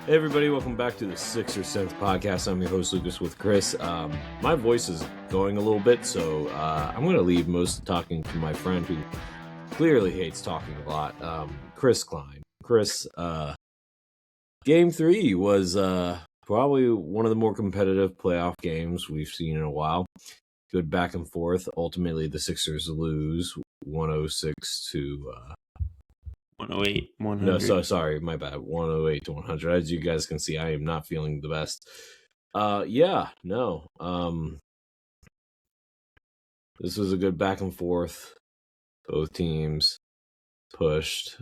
Hey everybody, welcome back to the Sixth or Seventh podcast. I'm your host Lucas with Chris. My voice is going a little bit, so I'm going to leave most of the talking to my friend who clearly hates talking a lot, Chris Kline. Chris, Game 3 was probably one of the more competitive playoff games we've seen in a while. Good back and forth. Ultimately, the Sixers lose 106 to 108, 100. No, sorry, my bad. 108 to 100. As you guys can see, I am not feeling the best. This was a good back and forth. Both teams pushed.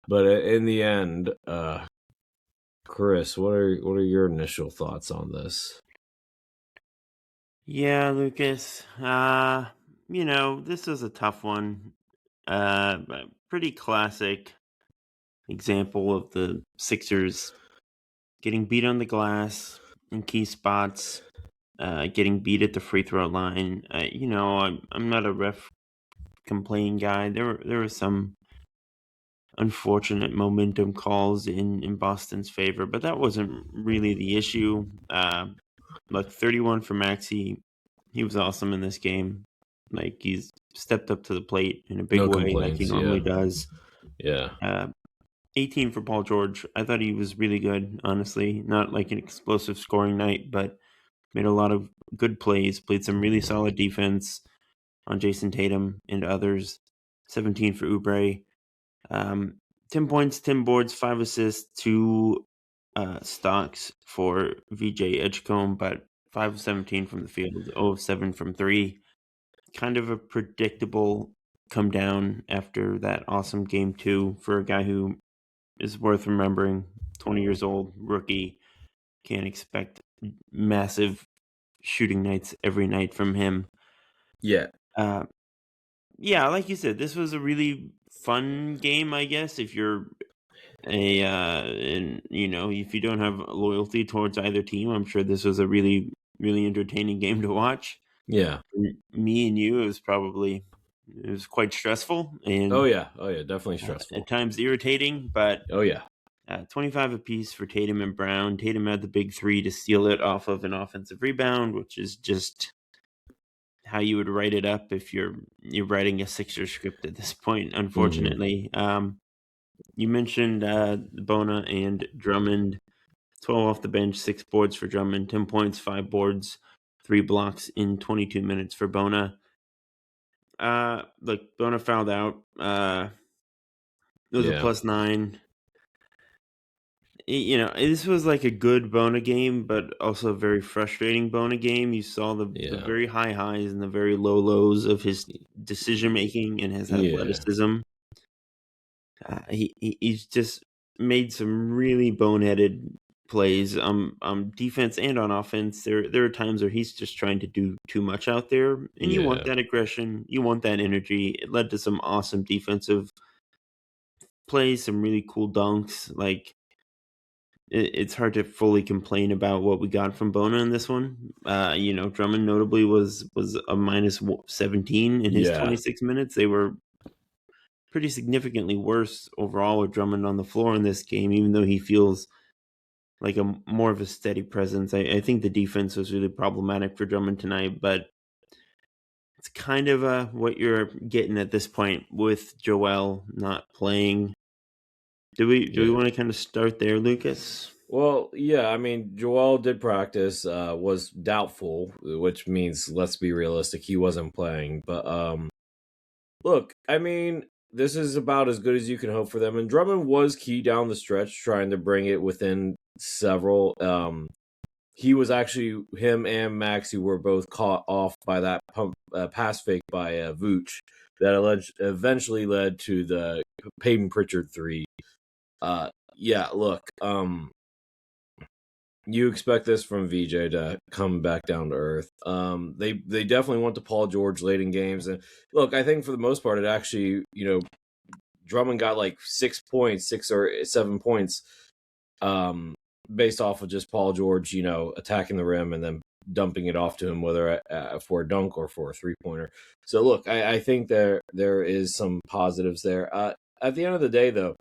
But in the end, Chris, what are your initial thoughts on this? Yeah, Lucas. This was a tough one. Pretty classic example of the Sixers getting beat on the glass in key spots, getting beat at the free throw line. I'm not a ref complaining guy. There were some unfortunate momentum calls in Boston's favor, but that wasn't really the issue. 31 for Maxey. He was awesome in this game. Like, he's stepped up to the plate in a big way, like he normally does. Yeah. 18 for Paul George. I thought he was really good, honestly. Not like an explosive scoring night, but made a lot of good plays, played some really solid defense on Jason Tatum and others. 17 for Oubre. 10 points, 10 boards, 5 assists, 2 stocks for VJ Edgecombe, but 5 of 17 from the field, 0 of 7 from 3. Kind of a predictable come down after that awesome game 2 for a guy who is worth remembering. 20 years old, rookie. Can't expect massive shooting nights every night from him. Yeah. Yeah, like you said, this was a really fun game, I guess, if you're if you don't have loyalty towards either team. I'm sure this was a really, really entertaining game to watch. Yeah. For me and you, it was quite stressful and Oh yeah, definitely stressful. At times irritating, but Oh yeah. 25 apiece for Tatum and Brown. Tatum had the big 3 to steal it off of an offensive rebound, which is just how you would write it up if you're writing a Sixers script at this point, unfortunately. You mentioned Bona and Drummond. 12 off the bench, 6 boards for Drummond, 10 points, 5 boards, 3 blocks in 22 minutes for Bona. Bona fouled out. It was a +9. This was like a good Bona game, but also a very frustrating Bona game. You saw the very high highs and the very low lows of his decision making and his athleticism. He's just made some really boneheaded plays on defense and on offense. There are times where he's just trying to do too much out there, and you want that aggression, you want that energy. It led to some awesome defensive plays, some really cool dunks. Like, it's hard to fully complain about what we got from Bona in this one. Drummond notably was a -17 in his 26 minutes. They were pretty significantly worse overall with Drummond on the floor in this game, even though he feels like a more of a steady presence. I think the defense was really problematic for Drummond tonight, but it's kind of what you're getting at this point with Joel not playing. Do we want to kind of start there, Lucas? Well, yeah, I mean, Joel did practice, was doubtful, which means, let's be realistic, he wasn't playing. But look, I mean, this is about as good as you can hope for them. And Drummond was key down the stretch, trying to bring it within several. He was actually, him and Maxey were both caught off by that pass fake by Vooch that eventually led to the Peyton Pritchard 3. Look, you expect this from VJ to come back down to earth. They definitely went to Paul George late in games, and look, I think for the most part, it actually, Drummond got like 6 points, 6 or 7 points, based off of just Paul George, attacking the rim and then dumping it off to him, whether for a dunk or for a 3-pointer. So look, I think there is some positives there. At the end of the day, though,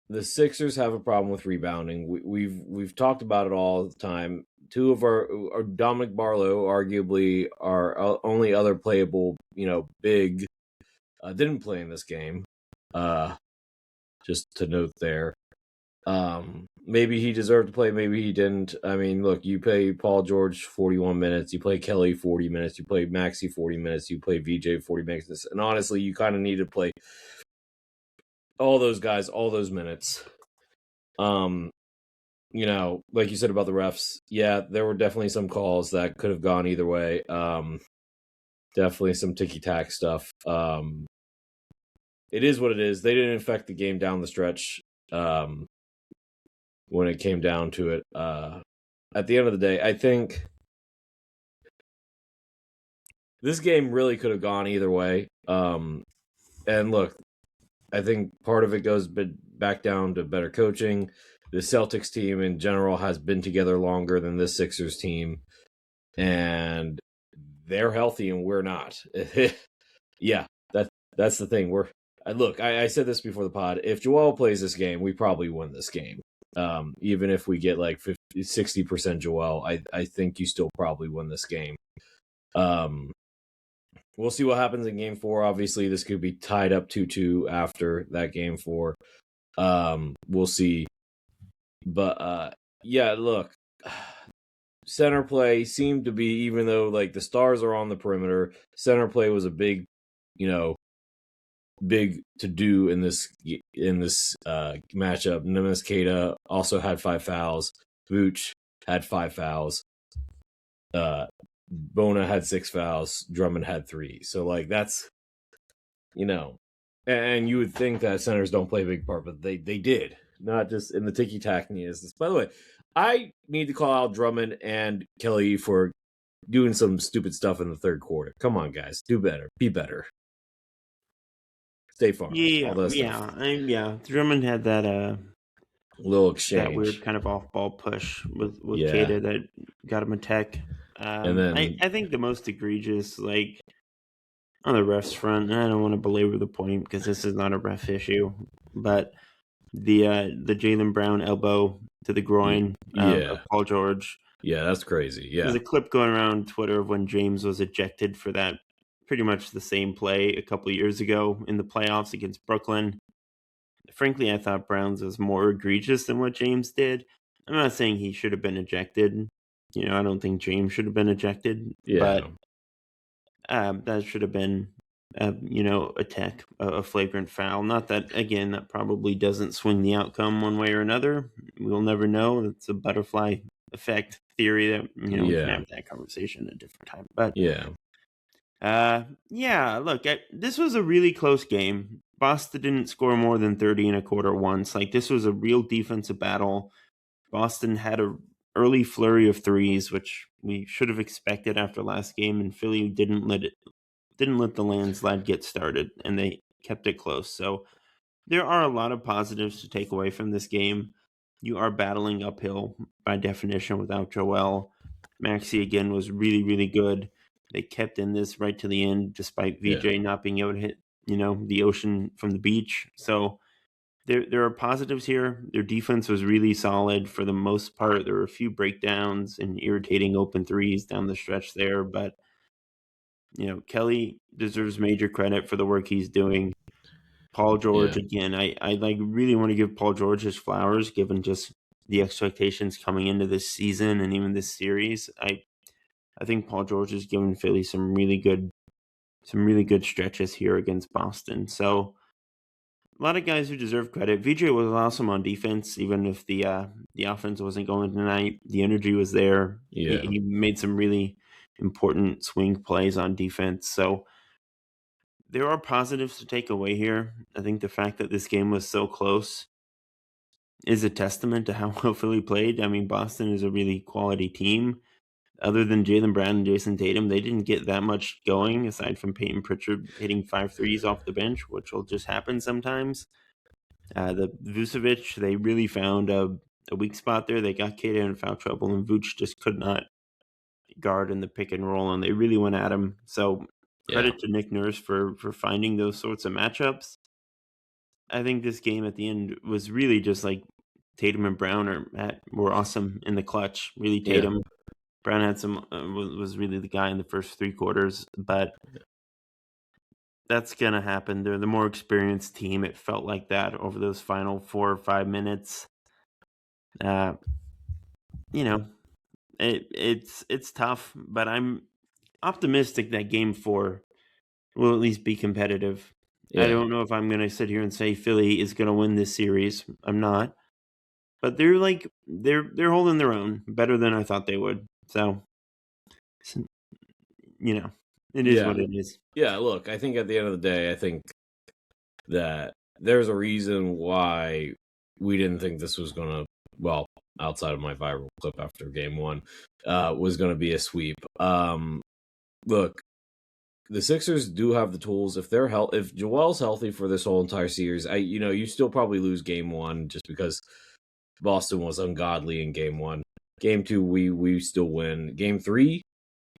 the Sixers have a problem with rebounding. We've talked about it all the time. Two of our Dominic Barlow, arguably our only other playable, big, didn't play in this game. Just to note there. Maybe he deserved to play, maybe he didn't. I mean, look, you play Paul George 41 minutes, you play Kelly 40 minutes, you play Maxey 40 minutes, you play VJ 40 minutes, and honestly, you kind of need to play all those guys all those minutes. Like you said about the refs, yeah, there were definitely some calls that could have gone either way. Definitely some ticky-tack stuff. It is what it is. They didn't affect the game down the stretch. When it came down to it, at the end of the day, I think this game really could have gone either way. And look, I think part of it goes back down to better coaching. The Celtics team in general has been together longer than this Sixers team, and they're healthy and we're not. Yeah, that's the thing. I said this before the pod. If Joel plays this game, we probably win this game. Even if we get like 60% Joel, I think you still probably win this game. We'll see what happens in game 4. Obviously, this could be tied up 2-2 after that game 4. We'll see. But yeah, look, center play seemed to be, even though like the stars are on the perimeter, center play was a big to do in this matchup. Nemes Keita also had 5 fouls. Vooch had 5 fouls. Bona had 6 fouls. Drummond had 3. So like that's and you would think that centers don't play a big part, but they did. Not just in the ticky-tackness. By the way, I need to call out Drummond and Kelly for doing some stupid stuff in the third quarter. Come on, guys. Do better. Be better. Stay farm. Yeah, all that yeah, stuff. yeah. Drummond had that little exchange, that weird kind of off-ball push with Yeah. Keita that got him a tech. And then I think the most egregious, like on the refs front, and I don't want to belabor the point because this is not a ref issue, but the Jaylen Brown elbow to the groin of Paul George. Yeah, that's crazy. Yeah. There's a clip going around Twitter of when James was ejected for that pretty much the same play a couple of years ago in the playoffs against Brooklyn. Frankly, I thought Brown's was more egregious than what James did. I'm not saying he should have been ejected. I don't think James should have been ejected. Yeah. But that should have been, a tech, a flagrant foul. Not that, again, that probably doesn't swing the outcome one way or another. We'll never know. It's a butterfly effect theory that, we can have that conversation at a different time. But look, this was a really close game. Boston didn't score more than 30 in a quarter once. Like, this was a real defensive battle. Boston had a early flurry of threes, which we should have expected after last game, and Philly didn't let the landslide get started, and they kept it close. So there are a lot of positives to take away from this game. You are battling uphill by definition without Joel. Maxey again was really, really good. They kept in this right to the end, despite VJ not being able to hit, the ocean from the beach. So there are positives here. Their defense was really solid for the most part. There were a few breakdowns and irritating open threes down the stretch there, but Kelly deserves major credit for the work he's doing. Paul George, again, I really want to give Paul George his flowers, given just the expectations coming into this season and even this series. I think Paul George has given Philly some really good stretches here against Boston. So a lot of guys who deserve credit. VJ was awesome on defense, even if the offense wasn't going tonight. The energy was there. Yeah. He made some really important swing plays on defense. So there are positives to take away here. I think the fact that this game was so close is a testament to how well Philly played. I mean, Boston is a really quality team. Other than Jaylen Brown and Jason Tatum, they didn't get that much going, aside from Peyton Pritchard hitting 5 threes off the bench, which will just happen sometimes. The Vucevic, they really found a weak spot there. They got Keita in foul trouble, and Vooch just could not guard in the pick and roll, and they really went at him. So credit to Nick Nurse for finding those sorts of matchups. I think this game at the end was really just like Tatum and Brown were awesome in the clutch. Really, Tatum. Brown had was really the guy in the first 3 quarters, but that's gonna happen. They're the more experienced team. It felt like that over those final 4 or 5 minutes. You know, it's tough, but I'm optimistic that Game 4 will at least be competitive. I don't know if I'm gonna sit here and say Philly is gonna win this series. I'm not, but they're holding their own better than I thought they would. So, it is what it is. Yeah, look, I think at the end of the day, I think that there's a reason why we didn't think this was going to, well, outside of my viral clip after game 1, was going to be a sweep. Look, the Sixers do have the tools. If Joel's healthy for this whole entire series, you still probably lose game 1 just because Boston was ungodly in game 1. Game 2, we still win. Game 3,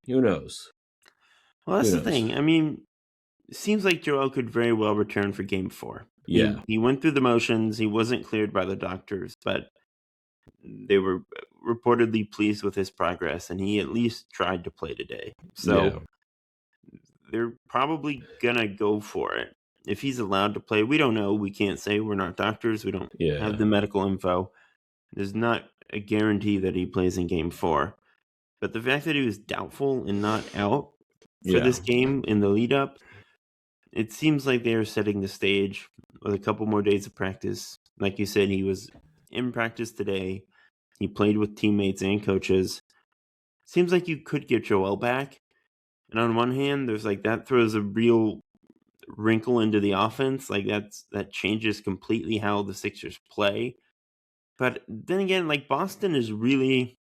who knows? Well, that's the thing. I mean, it seems like Joel could very well return for Game 4. Yeah. He went through the motions. He wasn't cleared by the doctors, but they were reportedly pleased with his progress, and he at least tried to play today. So they're probably going to go for it. If he's allowed to play, we don't know. We can't say. We're not doctors. We don't have the medical info. There's not a guarantee that he plays in Game 4. But the fact that he was doubtful and not out for this game in the lead up, it seems like they are setting the stage with a couple more days of practice. Like you said, he was in practice today. He played with teammates and coaches. Seems like you could get Joel back. And on one hand, there's that throws a real wrinkle into the offense. That changes completely how the Sixers play. But then again, Boston is really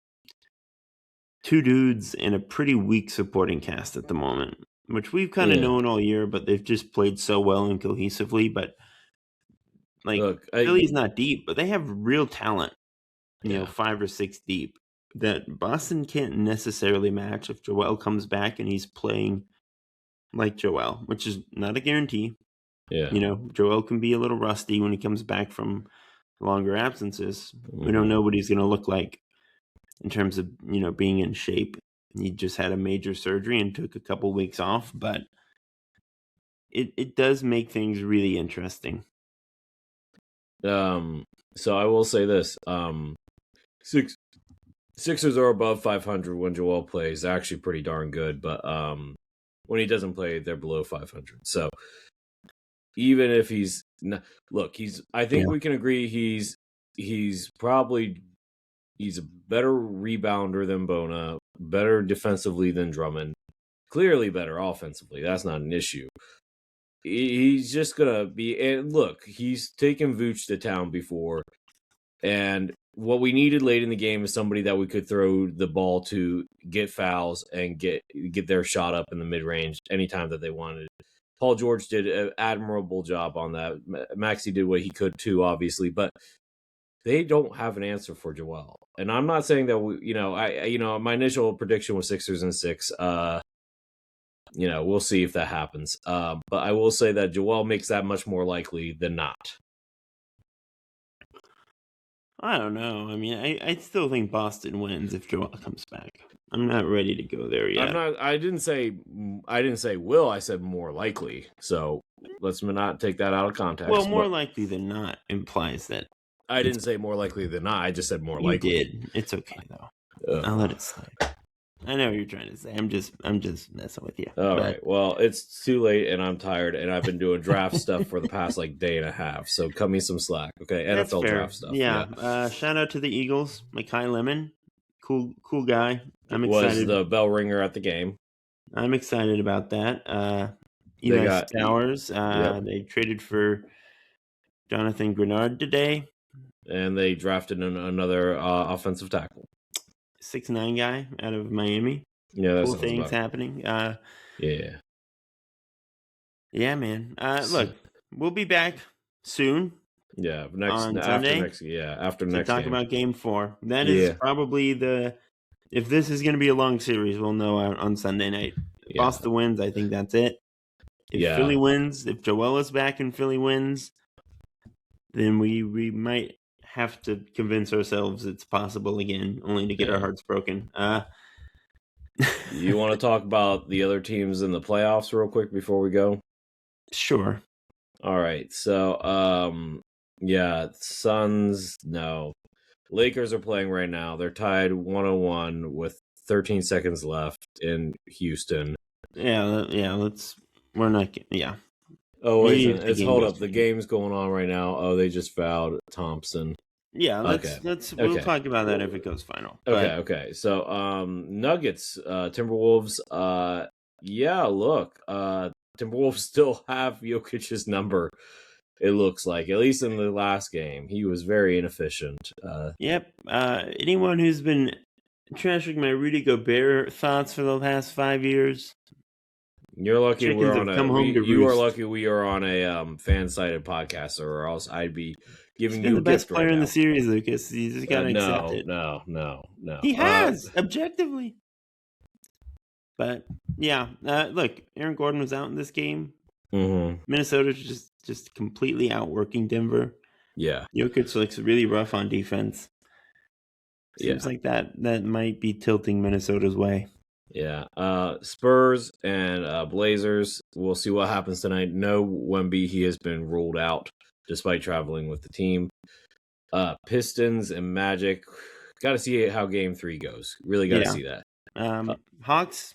2 dudes and a pretty weak supporting cast at the moment, which we've kind of known all year, but they've just played so well and cohesively. But Philly's not deep, but they have real talent, 5 or 6 deep, that Boston can't necessarily match if Joel comes back and he's playing like Joel, which is not a guarantee. Joel can be a little rusty when he comes back from longer absences. We don't know what he's going to look like in terms of, being in shape. He just had a major surgery and took a couple weeks off, but it does make things really interesting. So I will say this. Sixers are above 500 when Joel plays. They're actually pretty darn good, but when he doesn't play, they're below 500. So even if he's I think we can agree he's a better rebounder than Bona, better defensively than Drummond, clearly better offensively. That's not an issue. He's just gonna be, and look, he's taken Vooch to town before, and what we needed late in the game is somebody that we could throw the ball to, get fouls, and get their shot up in the mid range anytime that they wanted. Paul George did an admirable job on that. Maxey did what he could too, obviously, but they don't have an answer for Joel. And I'm not saying that my initial prediction was Sixers in 6. We'll see if that happens. But I will say that Joel makes that much more likely than not. I don't know. I mean, I still think Boston wins if Joel comes back. I'm not ready to go there yet. I didn't say will. I said more likely. So let's not take that out of context. Well, more likely than not implies that. I didn't say more likely than not. I just said more likely. You did. It's okay though. I'll let it slide. I know what you're trying to say. I'm just messing with you. All right. Well, it's too late, and I'm tired, and I've been doing draft stuff for the past day and a half. So cut me some slack, okay? That's NFL fair. Draft stuff. Yeah. Shout out to the Eagles, Mekhi Lemon, cool guy. I'm excited. Was the bell ringer at the game. I'm excited about that. Eli Stowers. They traded for Jonathan Grenard today, and they drafted another offensive tackle. 6'9" guy out of Miami. Yeah, that's cool things happening. Yeah, man. Look, we'll be back soon. Yeah, Sunday. After next. Talk about Game 4. That is probably if this is going to be a long series, we'll know on Sunday night. If Boston wins, I think that's it. If Philly wins, if Joel is back and Philly wins, then we might have to convince ourselves it's possible again, only to get our hearts broken. You want to talk about the other teams in the playoffs real quick before we go? Sure. All right. So, Suns, no. Lakers are playing right now. They're tied 101 with 13 seconds left in Houston. We're not. Yeah. Oh, hold up. The game's going on right now. Oh, they just fouled Thompson. Yeah, we'll talk about that if it goes final. Okay. So, Nuggets, Timberwolves. Look, Timberwolves still have Jokic's number. It looks like, at least in the last game, he was very inefficient. Yep. Anyone who's been trashing my Rudy Gobert thoughts for the past 5 years, you're lucky we're on you are lucky we are on a fan-sided podcast, or else I'd be giving you the best player in the series, Lucas. He's just got to accept it. No. He has, objectively. But, look, Aaron Gordon was out in this game. Mm-hmm. Minnesota's just completely outworking Denver. Yeah. Jokic looks really rough on defense. Seems like that might be tilting Minnesota's way. Yeah. Spurs and Blazers. We'll see what happens tonight. No Wemby. He has been ruled out despite traveling with the team. Pistons and Magic. Got to see how Game 3 goes. Really got to see that. Hawks.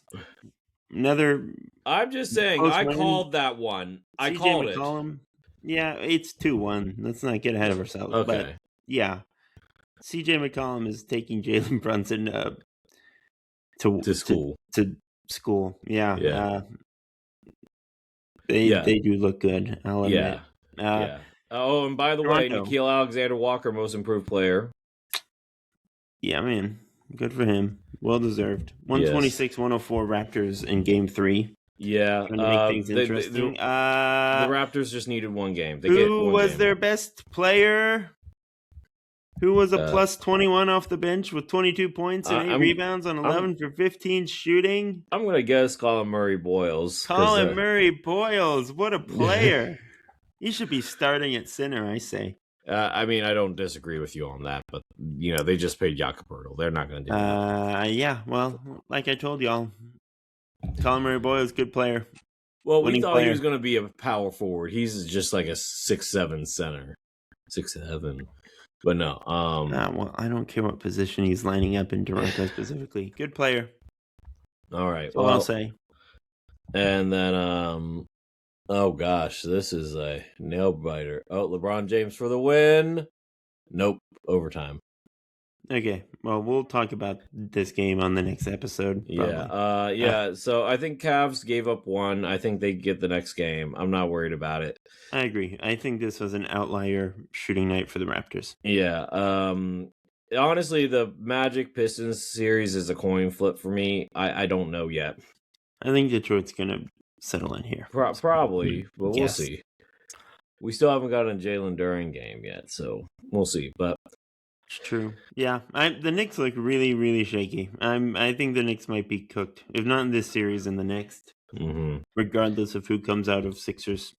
Another. I'm just saying. I called that one. I called McCollum. Yeah, it's 2-1. Let's not get ahead of ourselves. Okay. But yeah, CJ McCollum is taking Jalen Brunson to school. Yeah. They do look good. I'll admit. Yeah. Oh, and by the way, Nickeil Alexander-Walker, most improved player. Yeah, man. Good for him. Well deserved. 126-104 Raptors in Game 3. Yeah. Trying to make things interesting. The Raptors just needed one game. Who was their best player? Who was a plus 21 off the bench with 22 points and 8 rebounds on 11 for 15 shooting? I'm going to guess Colin Murray-Boyles. Colin Murray-Boyles. What a player. He should be starting at center, I say. I don't disagree with you on that, but, they just paid Jakob Poeltl. They're not going to do that. Yeah, well, like I told y'all, Colin Murray-Boyles, good player. Well, we thought he was going to be a power forward. He's just like a 6'7" center. 6'7". But no. Well, I don't care what position he's lining up in Toronto specifically. Good player. All right. That's all I'll say. And then, oh gosh, this is a nail biter. Oh, LeBron James for the win. Nope, overtime. Okay, well, we'll talk about this game on the next episode. Probably. So I think Cavs gave up one. I think they get the next game. I'm not worried about it. I agree. I think this was an outlier shooting night for the Raptors. Yeah. Honestly, the Magic Pistons series is a coin flip for me. I don't know yet. I think Detroit's going to settle in here. Probably, but we'll see. We still haven't gotten a Jalen Duren game yet, so we'll see. But it's true. Yeah, the Knicks look really, really shaky. I think the Knicks might be cooked, if not in this series, in the next. Mm-hmm. Regardless of who comes out of Sixers,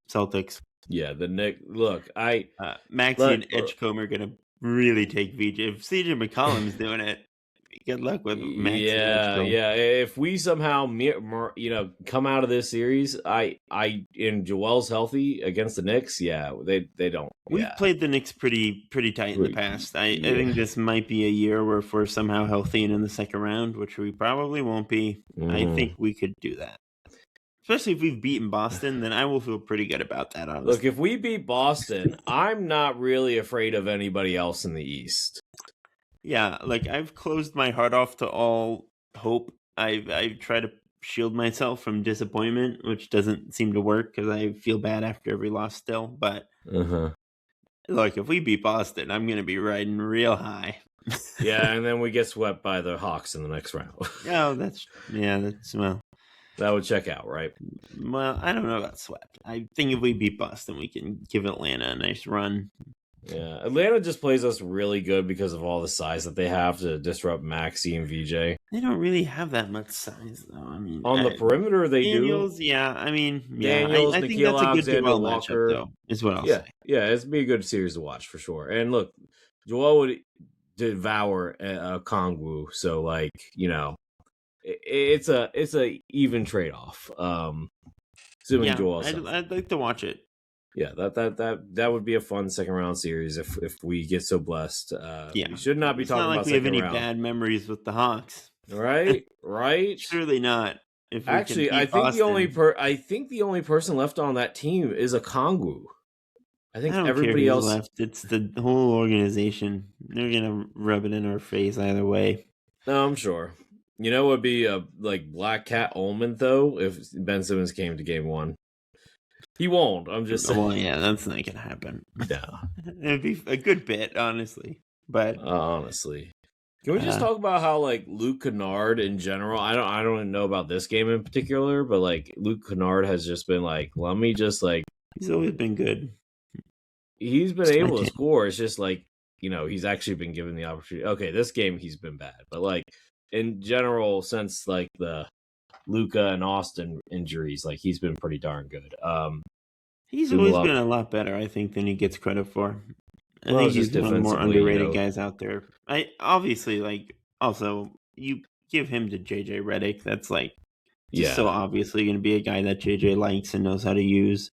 Celtics. Yeah, the Knicks. Look, Maxey and Edgecombe are gonna really take VJ. If CJ McCollum's doing it, good luck with Maxey. Yeah. If we somehow, come out of this series, and Joel's healthy against the Knicks, they don't. We've played the Knicks pretty tight in the past. I think this might be a year where if we're somehow healthy and in the second round, which we probably won't be, I think we could do that. Especially if we've beaten Boston, then I will feel pretty good about that, honestly. Look, if we beat Boston, I'm not really afraid of anybody else in the East. Yeah, like I've closed my heart off to all hope. I've tried to shield myself from disappointment, which doesn't seem to work because I feel bad after every loss still. But look, if we beat Boston, I'm going to be riding real high. Yeah, and then we get swept by the Hawks in the next round. That would check out, right? Well, I don't know about swept. I think if we beat Boston, we can give Atlanta a nice run. Yeah, Atlanta just plays us really good because of all the size that they have to disrupt Maxey and VJ. They don't really have that much size, though. I mean, On the perimeter, they Daniels, do. yeah. I mean, yeah. Daniels, I think Nickeil that's a good Alexander Joel matchup, Walker. though, is what I'll Yeah, say. yeah, it's be a good series to watch for sure. And look, Joel would devour Kongwu, so like it's a even trade off. Assuming Joel, I'd like to watch it. Yeah, that would be a fun second round series if we get so blessed. We should not be talking about second round. It's not like we have any bad memories with the Hawks, right? Surely not. If actually, I think I think the only person left on that team is a Kongwu. I think everybody else left. It's the whole organization. They're gonna rub it in our face either way. No, I'm sure. You know, it would be a Black Cat Ullman though if Ben Simmons came to Game 1. He won't. I'm just saying. Well, yeah, that's not gonna happen. No, it'd be a good bit, honestly. But honestly, can we just talk about how Luke Kennard in general? I don't even know about this game in particular, but Luke Kennard has just been let me just he's always been good. He's been able to score. It's just he's actually been given the opportunity. Okay, this game he's been bad, but in general, since the Luka and Austin injuries, he's been pretty darn good. He's always been a lot better, I think, than he gets credit for. I think he's one of the more underrated guys out there. I obviously also you give him to JJ Redick. That's so obviously going to be a guy that JJ likes and knows how to use.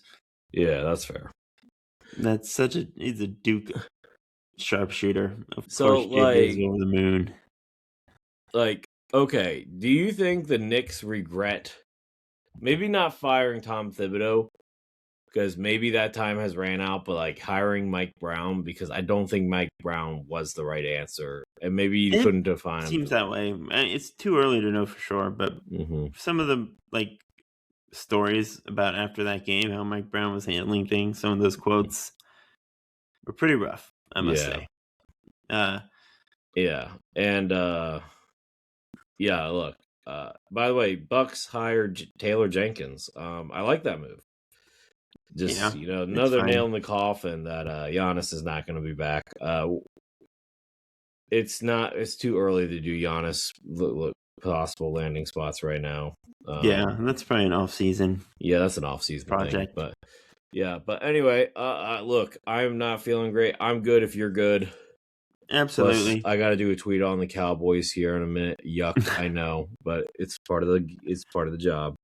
Yeah, that's fair. That's he's a Duke sharpshooter. Of course, JJ's over the moon. Okay, do you think the Knicks regret maybe not firing Tom Thibodeau because maybe that time has ran out, but hiring Mike Brown because I don't think Mike Brown was the right answer, and maybe you couldn't define him. Seems that way. It's too early to know for sure, but some of the stories about after that game, how Mike Brown was handling things, some of those quotes were pretty rough, I must say. Yeah, and look. By the way, Bucks hired Taylor Jenkins. I like that move. Just another nail in the coffin that Giannis is not going to be back. It's too early to do Giannis look possible landing spots right now. That's probably an off season. Yeah, that's an off season project. Thing, but anyway, look, I'm not feeling great. I'm good if you're good. Absolutely. Plus, I got to do a tweet on the Cowboys here in a minute. Yuck, I know, but it's part of the job.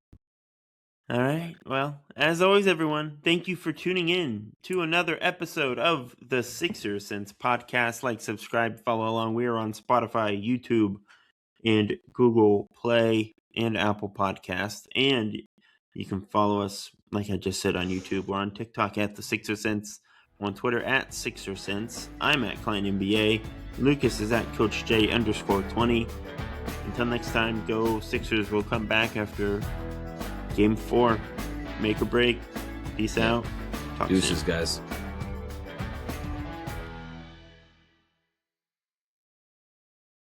All right. Well, as always, everyone, thank you for tuning in to another episode of the Sixers Sense podcast. Subscribe, follow along. We are on Spotify, YouTube, and Google Play and Apple Podcasts. And you can follow us, like I just said, on YouTube. We're on TikTok at the Sixers Sense. We're on Twitter at Sixers Sense. I'm at Kline NBA. Lucas is at Coach J_20. Until next time, go Sixers. We'll come back after Game 4. Make or break. Peace out. Talk soon, guys.